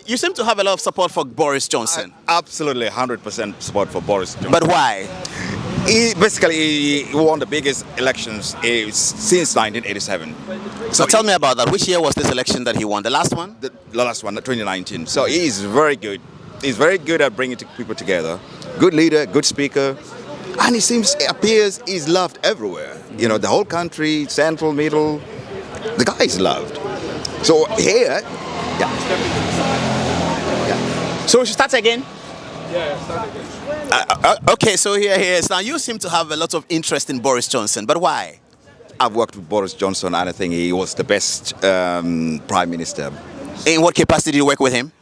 You seem to have a lot of support for Boris Johnson. Absolutely 100% support for Boris Johnson. But why? He won the biggest elections since 1987. So tell me about that. Which year was this election that he won? The last one? The last one, 2019. So he is very good. He's very good at bringing people together. Good leader, good speaker. And it appears he's loved everywhere. You know, the whole country, central, middle, the guy is loved. So here, yeah. So we should start again? Yeah, start again. Okay, so here he is. Now you seem to have a lot of interest in Boris Johnson, but why? I've worked with Boris Johnson and I think he was the best prime minister. In what capacity did you work with him?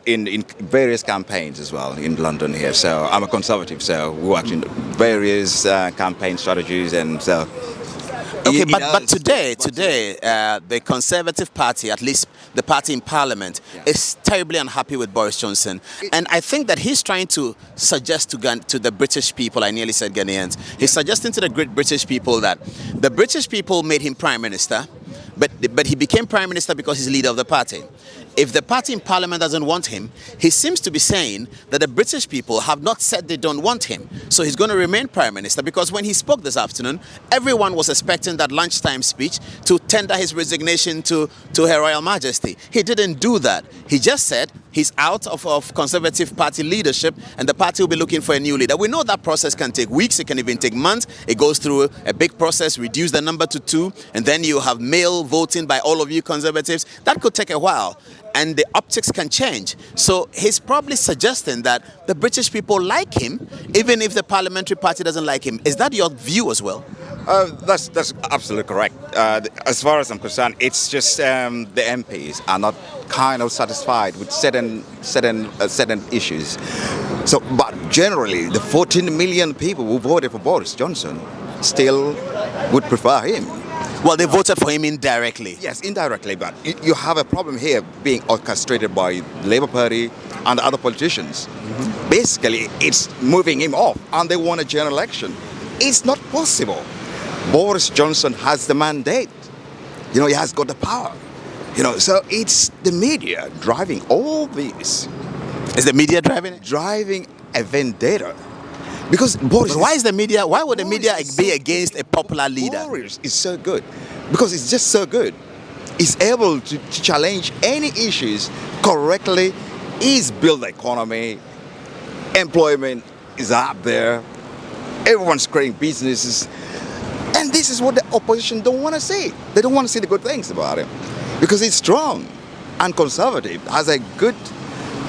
In various campaigns as well in London here. So I'm a conservative, so we worked in various campaign strategies and so. Okay, but today, the Conservative Party, at least the party in Parliament, is terribly unhappy with Boris Johnson. And I think that he's trying to suggest to the British people, I nearly said Ghanaians, he's suggesting to the great British people that the British people made him Prime Minister, but he became Prime Minister because he's leader of the party. If the party in Parliament doesn't want him, he seems to be saying that the British people have not said they don't want him. So he's going to remain Prime Minister, because when he spoke this afternoon, everyone was expecting that lunchtime speech to tender his resignation to Her Royal Majesty. He didn't do that. He just said he's out of Conservative Party leadership and the party will be looking for a new leader. We know that process can take weeks, it can even take months. It goes through a big process, reduce the number to 2, and then you have mail voting by all of you Conservatives. That could take a while. And the optics can change. So he's probably suggesting that the British people like him, even if the parliamentary party doesn't like him. Is that your view as well? That's absolutely correct. As far as I'm concerned, it's just the MPs are not kind of satisfied with certain issues. So, but generally, the 14 million people who voted for Boris Johnson still would prefer him. Well, they voted for him indirectly. Yes, indirectly, but you have a problem here being orchestrated by the Labour Party and other politicians. Mm-hmm. Basically, it's moving him off, and they want a general election. It's not possible. Boris Johnson has the mandate. You know, he has got the power. You know, so it's the media driving all this. Is the media driving it? Driving a vendetta. Because Boris. But why is the media? Why would the media be against a popular leader? Boris is so good, because it's just so good. He's able to challenge any issues correctly. He's built the economy. Employment is up there. Everyone's creating businesses, and this is what the opposition don't want to see. They don't want to see the good things about him, because he's strong and conservative, has a good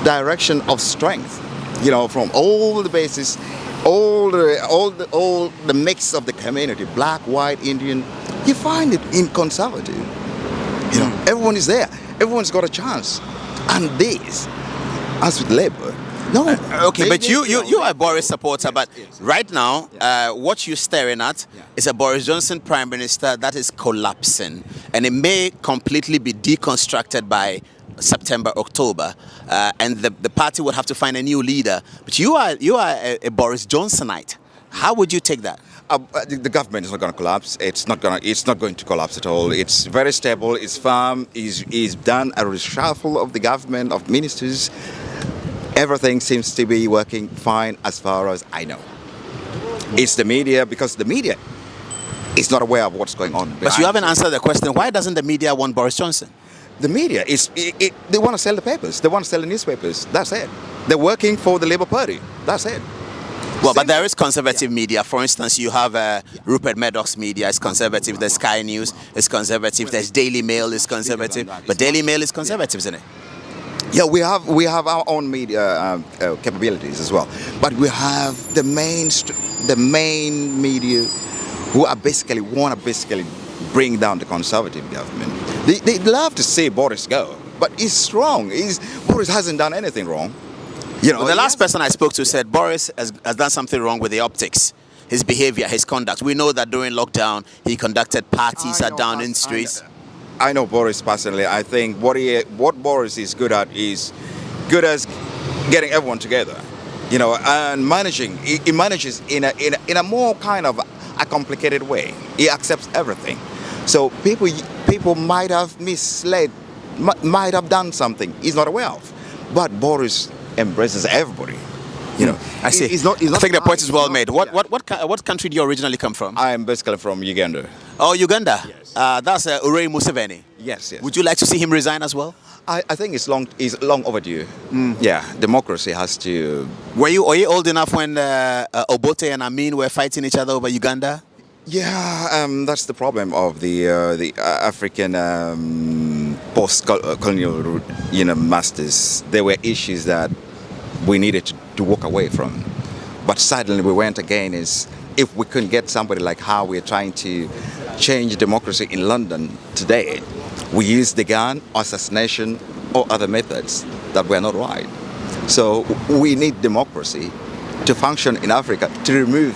direction of strength. You know, from all the bases. All the mix of the community, black, white, Indian, you find it in conservative. You know, everyone is there. Everyone's got a chance. And this, as with Labour, no. Okay, but you are a Boris supporter, but right now, what you're staring at is a Boris Johnson Prime Minister that is collapsing, and it may completely be deconstructed by September, October, and the party would have to find a new leader. But you are a Boris Johnsonite. How would you take that? The government is not going to collapse. It's not going to collapse at all. It's very stable. It's firm. He's done a reshuffle of the government, of ministers. Everything seems to be working fine as far as I know. It's the media, because the media is not aware of what's going on. But you haven't answered the question. Why doesn't the media want Boris Johnson? The media they want to sell the papers. They want to sell the newspapers. That's it. They're working for the Labour Party. That's it. Well, but there is conservative media. For instance, you have Rupert Murdoch's media is conservative. There's Sky News is conservative. There's Daily Mail is conservative. But Daily Mail is conservative, isn't it? Yeah, we have our own media capabilities as well. But we have the main media who are basically want to bring down the conservative government. They love to see Boris go, but he's strong. Boris hasn't done anything wrong. You know, well, the last person I spoke to said Boris has done something wrong with the optics, his behavior, his conduct. We know that during lockdown he conducted parties down in streets. I know Boris personally. I think what Boris is good at is good as getting everyone together. You know, and managing. He manages in a more kind of a complicated way. He accepts everything. So people might have misled might have done something he's not aware of. But Boris embraces everybody. You know, I see. He's not, I think the point is well made. What country do you originally come from? I am basically from Uganda. Oh, Uganda. Yes. That's Yoweri Museveni. Yes. Would you like to see him resign as well? I think it's long overdue. Yeah, democracy has to. Were you old enough when Obote and Amin were fighting each other over Uganda? Yeah, that's the problem of the African post-colonial, masters. There were issues that we needed to walk away from, but suddenly we went again. Is if we couldn't get somebody like how we're trying to change democracy in London today, we use the gun, assassination, or other methods that were not right. So we need democracy to function in Africa, to remove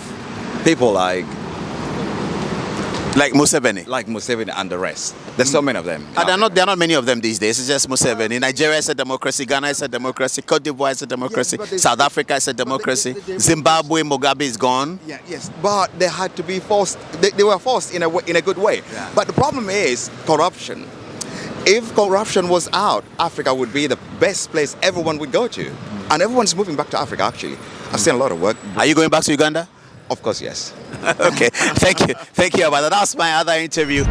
people like Museveni and the rest. There's so many of them. There are not many of them these days. It's just Museveni. Nigeria is a democracy. Ghana is a democracy. Cote d'Ivoire is a democracy. Yes, South Africa is a democracy. Zimbabwe, Mugabe is gone. Yes, but they had to be forced. They were forced in a good way. Yeah. But the problem is corruption. If corruption was out, Africa would be the best place everyone would go to. And everyone's moving back to Africa, actually. I've seen a lot of work. Are you going back to Uganda? Of course, yes. Okay, thank you. Thank you about that. That's my other interview.